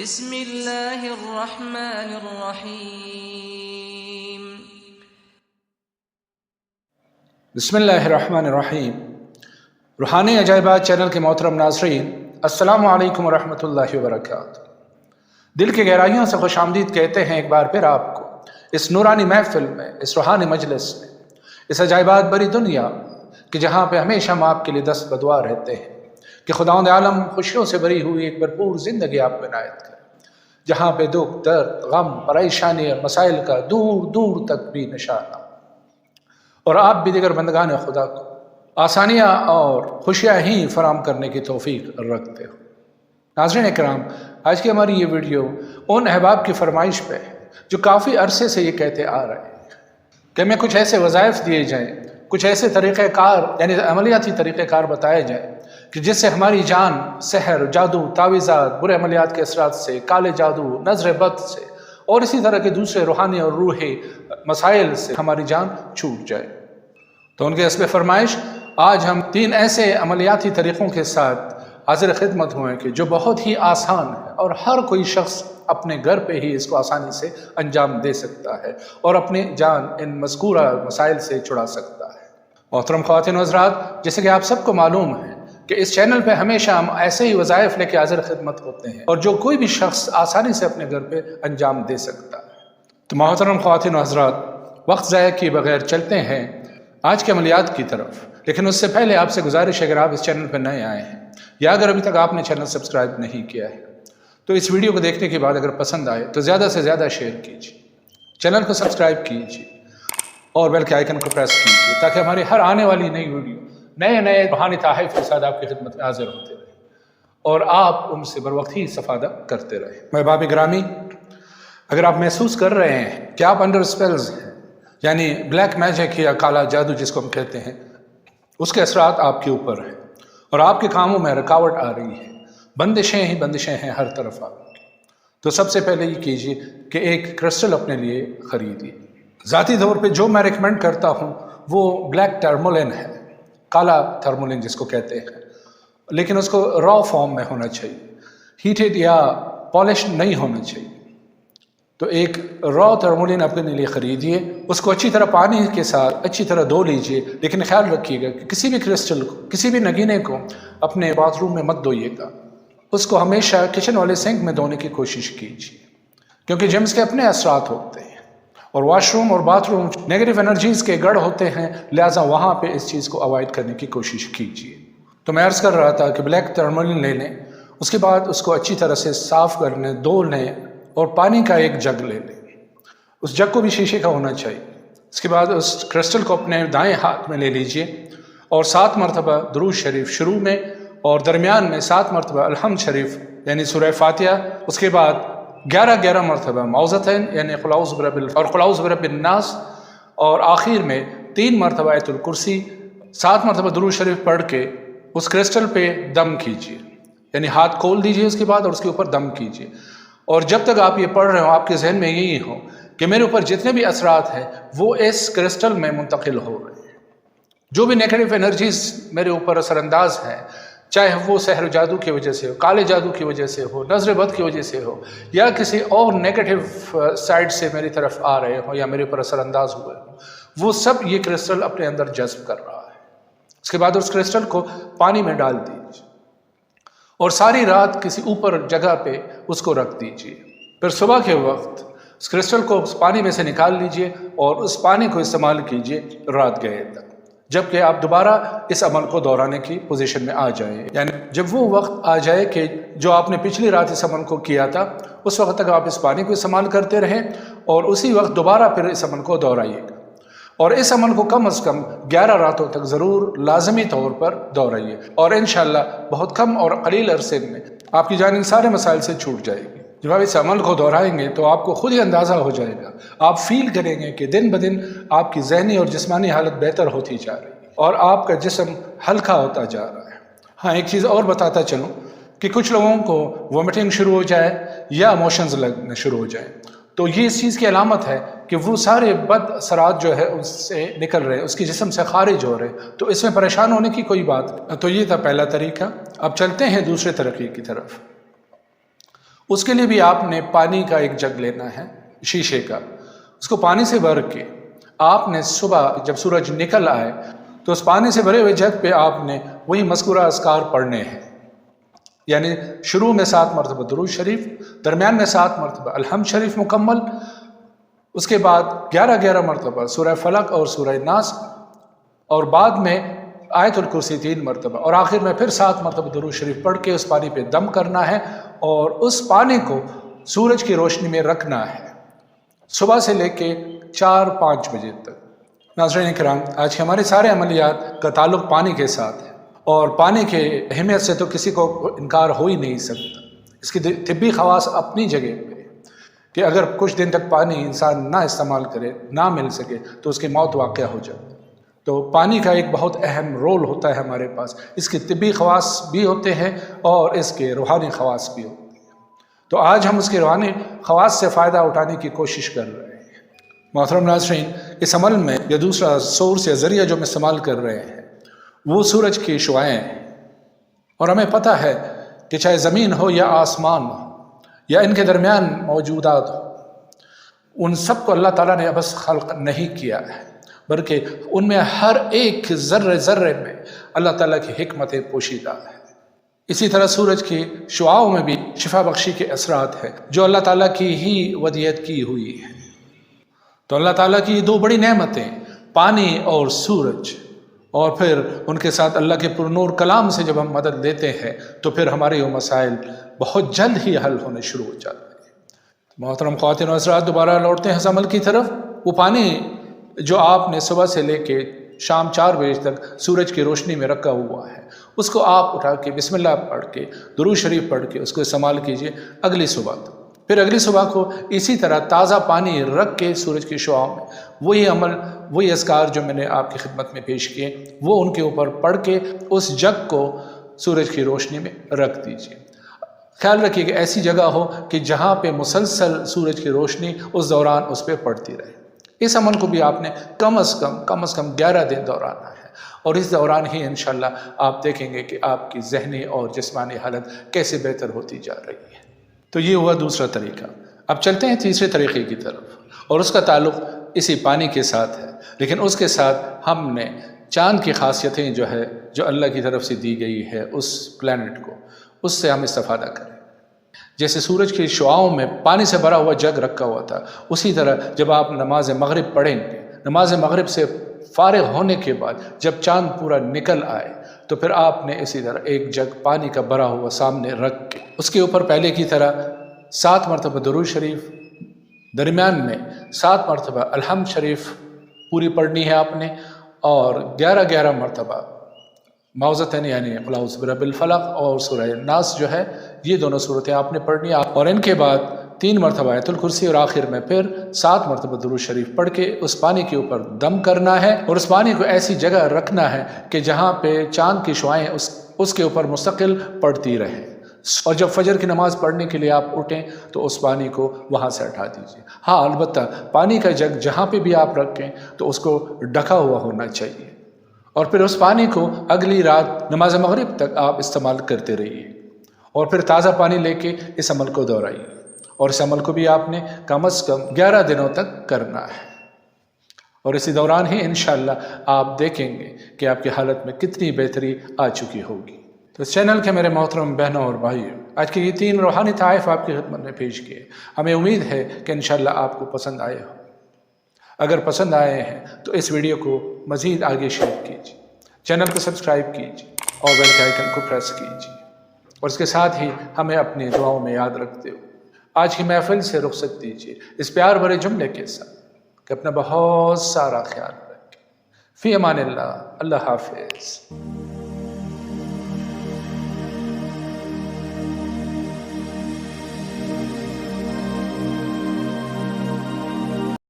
بسم اللہ الرحمن الرحیم۔ بسم اللہ الرحمن الرحیم۔ روحانی عجائبات چینل کے محترم ناظرین، السلام علیکم ورحمۃ اللہ وبرکاتہ۔ دل کی گہرائیوں سے خوش آمدید کہتے ہیں ایک بار پھر آپ کو اس نورانی محفل میں، اس روحانی مجلس میں، اس عجائبات بری دنیا کہ جہاں پہ ہمیشہ ہم آپ کے لیے دست بدعا رہتے ہیں کہ خداوند عالم خوشیوں سے بری ہوئی ایک بھرپور زندگی آپ کو عنایت کرے، جہاں پہ دکھ، درد، غم، پریشانی اور مسائل کا دور دور تک بھی نشانہ، اور آپ بھی دیگر بندگان خدا کو آسانیاں اور خوشیاں ہی فراہم کرنے کی توفیق رکھتے ہو۔ ناظرین اکرام، آج کی ہماری یہ ویڈیو ان احباب کی فرمائش پہ ہے جو کافی عرصے سے یہ کہتے آ رہے ہیں کہ ہمیں کچھ ایسے وظائف دیے جائیں، کچھ ایسے طریقہ کار یعنی عملیاتی طریقہ کار بتائے جائیں کہ جس سے ہماری جان سحر، جادو، تعویذات، برے عملیات کے اثرات سے، کالے جادو، نظر بد سے اور اسی طرح کے دوسرے روحانی اور روحی مسائل سے ہماری جان چھوٹ جائے۔ تو ان کے حسب فرمائش آج ہم 3 ایسے عملیاتی طریقوں کے ساتھ حاضر خدمت ہوئے کہ جو بہت ہی آسان ہے اور ہر کوئی شخص اپنے گھر پہ ہی اس کو آسانی سے انجام دے سکتا ہے اور اپنی جان ان مذکورہ مسائل سے چھڑا سکتا ہے۔ محترم خواتین و حضرات، جیسے کہ آپ سب کو معلوم ہے کہ اس چینل پہ ہمیشہ ہم ایسے ہی وظائف لے کے حاضر خدمت ہوتے ہیں اور جو کوئی بھی شخص آسانی سے اپنے گھر پہ انجام دے سکتا ہے۔ تو محترم خواتین و حضرات، وقت ضائع کیے بغیر چلتے ہیں آج کے عملیات کی طرف، لیکن اس سے پہلے آپ سے گزارش ہے اگر آپ اس چینل پہ نئے آئے ہیں یا اگر ابھی تک آپ نے چینل سبسکرائب نہیں کیا ہے تو اس ویڈیو کو دیکھنے کے بعد اگر پسند آئے تو زیادہ سے زیادہ شیئر کیجیے، چینل کو سبسکرائب کیجیے اور بیل کے آئیکن کو پریس کیجیے تاکہ ہماری ہر آنے والی نئی ویڈیو نئے روحانی تحائف کے ساتھ آپ کی خدمت میں حاضر ہوتے رہے اور آپ ان سے بر وقت ہی استفادہ کرتے رہے۔ احباب گرامی، اگر آپ محسوس کر رہے ہیں کہ آپ انڈر اسپیلز ہیں یعنی بلیک میجک یا کالا جادو جس کو ہم کہتے ہیں، اس کے اثرات آپ کے اوپر ہیں اور آپ کے کاموں میں رکاوٹ آ رہی ہے، بندشیں ہی بندشیں ہیں ہر طرف آپ کی، تو سب سے پہلے یہ کیجیے کہ ایک کرسٹل اپنے لیے خریدیے۔ ذاتی طور پہ جو میں ریکمینڈ کرتا ہوں وہ بلیک ٹرمولین ہے، کالا تھرمولین جس کو کہتے ہیں، لیکن اس کو را فارم میں ہونا چاہیے، ہیٹڈ یا پالشڈ نہیں ہونا چاہیے۔ تو ایک را تھرمولین اپنے لیے خریدیے، اس کو اچھی طرح پانی کے ساتھ اچھی طرح دھو لیجئے، لیکن خیال رکھیے گا کہ کسی بھی کرسٹل کو، کسی بھی نگینے کو اپنے باتھ روم میں مت دھوئیے گا، اس کو ہمیشہ کچن والے سینک میں دھونے کی کوشش کیجیے، کیونکہ جیمز کے اپنے اثرات ہوتے ہیں اور واش روم اور باتھ روم نیگیٹو انرجیز کے گڑھ ہوتے ہیں، لہٰذا وہاں پہ اس چیز کو اوائڈ کرنے کی کوشش کیجیے۔ تو میں عرض کر رہا تھا کہ بلیک تھرمولین لے لیں، اس کے بعد اس کو اچھی طرح سے صاف کر لیں، دھو لیں اور پانی کا ایک جگ لے لیں، اس جگ کو بھی شیشے کا ہونا چاہیے۔ اس کے بعد اس کرسٹل کو اپنے دائیں ہاتھ میں لے لیجئے اور 7 مرتبہ درود شریف شروع میں اور درمیان میں 7 مرتبہ الحمد شریف یعنی سورہ فاتحہ، اس کے بعد 11 مرتبہ معوذتین یعنی قل اعوذ برب الفلق اور قل اعوذ برب الناس، اور آخر میں 3 مرتبہ آیت الکرسی، 7 مرتبہ درود شریف پڑھ کے اس کرسٹل پہ دم کیجیے، یعنی ہاتھ کھول دیجیے اس کے بعد اور اس کے اوپر دم کیجیے، اور جب تک آپ یہ پڑھ رہے ہو آپ کے ذہن میں یہی ہو کہ میرے اوپر جتنے بھی اثرات ہیں وہ اس کرسٹل میں منتقل ہو رہے ہیں، جو بھی نیگیٹو انرجیز میرے اوپر اثر انداز ہیں، چاہے وہ سحر و جادو کی وجہ سے ہو، کالے جادو کی وجہ سے ہو، نظر بد کی وجہ سے ہو، یا کسی اور نیگیٹو سائڈ سے میری طرف آ رہے ہوں یا میرے اوپر اثر انداز ہوئے ہوں، وہ سب یہ کرسٹل اپنے اندر جذب کر رہا ہے۔ اس کے بعد اس کرسٹل کو پانی میں ڈال دیجیے اور ساری رات کسی اوپر جگہ پہ اس کو رکھ دیجیے، پھر صبح کے وقت اس کرسٹل کو اس پانی میں سے نکال لیجئے اور اس پانی کو استعمال کیجئے رات گئے تک، جبکہ آپ دوبارہ اس عمل کو دہرانے کی پوزیشن میں آ جائیں، یعنی جب وہ وقت آ جائے کہ جو آپ نے پچھلی رات اس عمل کو کیا تھا اس وقت تک آپ اس پانی کو استعمال کرتے رہیں اور اسی وقت دوبارہ پھر اس عمل کو دہرائیے گا، اور اس عمل کو کم از کم 11 راتوں تک ضرور لازمی طور پر دہرائیے، اور انشاءاللہ بہت کم اور قلیل عرصے میں آپ کی جان ان سارے مسائل سے چھوٹ جائے گی۔ جب آپ اس عمل کو دہرائیں گے تو آپ کو خود ہی اندازہ ہو جائے گا، آپ فیل کریں گے کہ دن بدن آپ کی ذہنی اور جسمانی حالت بہتر ہوتی جا رہی ہے اور آپ کا جسم ہلکا ہوتا جا رہا ہے۔ ہاں، ایک چیز اور بتاتا چلوں کہ کچھ لوگوں کو وومٹنگ شروع ہو جائے یا موشنز لگنے شروع ہو جائیں تو یہ اس چیز کی علامت ہے کہ وہ سارے بد اثرات جو ہے اس سے نکل رہے، اس کے جسم سے خارج ہو رہے، تو اس میں پریشان ہونے کی کوئی بات نہیں۔ تو یہ تھا پہلا طریقہ۔ اب چلتے ہیں دوسرے طریقے کی طرف، اس کے لیے بھی آپ نے پانی کا ایک جگ لینا ہے شیشے کا، اس کو پانی سے بھر کے آپ نے صبح جب سورج نکل آئے تو اس پانی سے بھرے ہوئے جگ پہ آپ نے وہی مذکورہ اذکار پڑھنے ہیں، یعنی شروع میں 7 مرتبہ درود شریف، درمیان میں 7 مرتبہ الحمد شریف مکمل، اس کے بعد 11 مرتبہ سورہ فلق اور سورہ ناس، اور بعد میں آیت الکرسی 3 مرتبہ، اور آخر میں پھر 7 مرتبہ درود شریف پڑھ کے اس پانی پہ دم کرنا ہے، اور اس پانی کو سورج کی روشنی میں رکھنا ہے صبح سے لے کے 4-5 بجے تک۔ ناظرین کرام، آج کے ہمارے سارے عملیات کا تعلق پانی کے ساتھ ہے، اور پانی کے اہمیت سے تو کسی کو انکار ہو ہی نہیں سکتا۔ اس کی طبی خواص اپنی جگہ پہ کہ اگر کچھ دن تک پانی انسان نہ استعمال کرے، نہ مل سکے، تو اس کی موت واقع ہو جائے۔ تو پانی کا ایک بہت اہم رول ہوتا ہے ہمارے پاس، اس کے طبی خواص بھی ہوتے ہیں اور اس کے روحانی خواص بھی ہوتے ہیں۔ تو آج ہم اس کے روحانی خواص سے فائدہ اٹھانے کی کوشش کر رہے ہیں۔ محترم ناظرین، اس عمل میں یا دوسرا سورس یا ذریعہ جو ہم استعمال کر رہے ہیں وہ سورج کی شعاعیں ہیں، اور ہمیں پتہ ہے کہ چاہے زمین ہو یا آسمان ہو یا ان کے درمیان موجودات ہو، ان سب کو اللہ تعالیٰ نے بس خلق نہیں کیا ہے، بلکہ ان میں ہر ایک ذرے ذرے میں اللہ تعالیٰ کی حکمت پوشیدہ ہے۔ اسی طرح سورج کی شعاؤں میں بھی شفا بخشی کے اثرات ہیں جو اللہ تعالیٰ کی ہی ودیت کی ہوئی ہے۔ تو اللہ تعالیٰ کی 2 بڑی نعمتیں، پانی اور سورج، اور پھر ان کے ساتھ اللہ کے پرنور کلام سے جب ہم مدد لیتے ہیں تو پھر ہمارے وہ مسائل بہت جلد ہی حل ہونے شروع ہو جاتے ہیں۔ محترم خواتین و حضرات، دوبارہ لوٹتے ہیں اس عمل کی طرف۔ وہ پانی جو آپ نے صبح سے لے کے شام 4 بجے تک سورج کی روشنی میں رکھا ہوا ہے، اس کو آپ اٹھا کے بسم اللہ پڑھ کے درود شریف پڑھ کے اس کو استعمال کیجئے اگلی صبح تک۔ پھر اگلی صبح کو اسی طرح تازہ پانی رکھ کے سورج کی شعاؤں میں وہی عمل، وہی اذکار جو میں نے آپ کی خدمت میں پیش کیے، وہ ان کے اوپر پڑھ کے اس جگ کو سورج کی روشنی میں رکھ دیجئے۔ خیال رکھیے کہ ایسی جگہ ہو کہ جہاں پہ مسلسل سورج کی روشنی اس دوران اس پہ پڑتی رہے۔ اس عمل کو بھی آپ نے کم از کم 11 دن دوران ہے، اور اس دوران ہی انشاءاللہ آپ دیکھیں گے کہ آپ کی ذہنی اور جسمانی حالت کیسے بہتر ہوتی جا رہی ہے۔ تو یہ ہوا دوسرا طریقہ۔ اب چلتے ہیں تیسرے طریقے کی طرف، اور اس کا تعلق اسی پانی کے ساتھ ہے، لیکن اس کے ساتھ ہم نے چاند کی خاصیتیں جو اللہ کی طرف سے دی گئی ہے اس پلانٹ کو، اس سے ہم استفادہ کریں۔ جیسے سورج کی شعاؤں میں پانی سے بھرا ہوا جگ رکھا ہوا تھا، اسی طرح جب آپ نماز مغرب پڑھیں گے، نماز مغرب سے فارغ ہونے کے بعد جب چاند پورا نکل آئے تو پھر آپ نے اسی طرح ایک جگ پانی کا بھرا ہوا سامنے رکھ کے اس کے اوپر پہلے کی طرح 7 مرتبہ درود شریف، درمیان میں 7 مرتبہ الحمد شریف پوری پڑھنی ہے آپ نے، اور 11 مرتبہ معوذتین یعنی قل اعوذ برب الفلق اور سورہ ناس جو ہے، یہ دونوں صورتیں آپ نے پڑھنی ہے، اور ان کے بعد 3 مرتبہ آیت الکرسی، اور آخر میں پھر 7 مرتبہ درود شریف پڑھ کے اس پانی کے اوپر دم کرنا ہے، اور اس پانی کو ایسی جگہ رکھنا ہے کہ جہاں پہ چاند کی شعائیں اس کے اوپر مستقل پڑتی رہیں، اور جب فجر کی نماز پڑھنے کے لیے آپ اٹھیں تو اس پانی کو وہاں سے ہٹا دیجیے۔ ہاں، البتہ پانی کا جگ جہاں پہ بھی آپ رکھیں تو اس کو ڈھکا ہوا ہونا چاہیے، اور پھر اس پانی کو اگلی رات نماز مغرب تک آپ استعمال کرتے رہیے، اور پھر تازہ پانی لے کے اس عمل کو دہرائیے، اور اس عمل کو بھی آپ نے کم از کم 11 دنوں تک کرنا ہے، اور اسی دوران ہی انشاءاللہ آپ دیکھیں گے کہ آپ کی حالت میں کتنی بہتری آ چکی ہوگی۔ تو اس چینل کے میرے محترم بہنوں اور بھائیوں، آج کے یہ 3 روحانی تحائف آپ کی خدمت میں پیش کیے، ہمیں امید ہے کہ انشاءاللہ آپ کو پسند آئے ہوں۔ اگر پسند آئے ہیں تو اس ویڈیو کو مزید آگے شیئر کیجیے، چینل کو سبسکرائب کیجیے اور بیل کے آئیکن کو پریس کیجیے، اور اس کے ساتھ ہی ہمیں اپنی دعاؤں میں یاد رکھتے ہو آج کی محفل سے رخصت دیجیے اس پیار بھرے جملے کے ساتھ کہ اپنا بہت سارا خیال رکھیں۔ فی امان اللہ، اللہ حافظ۔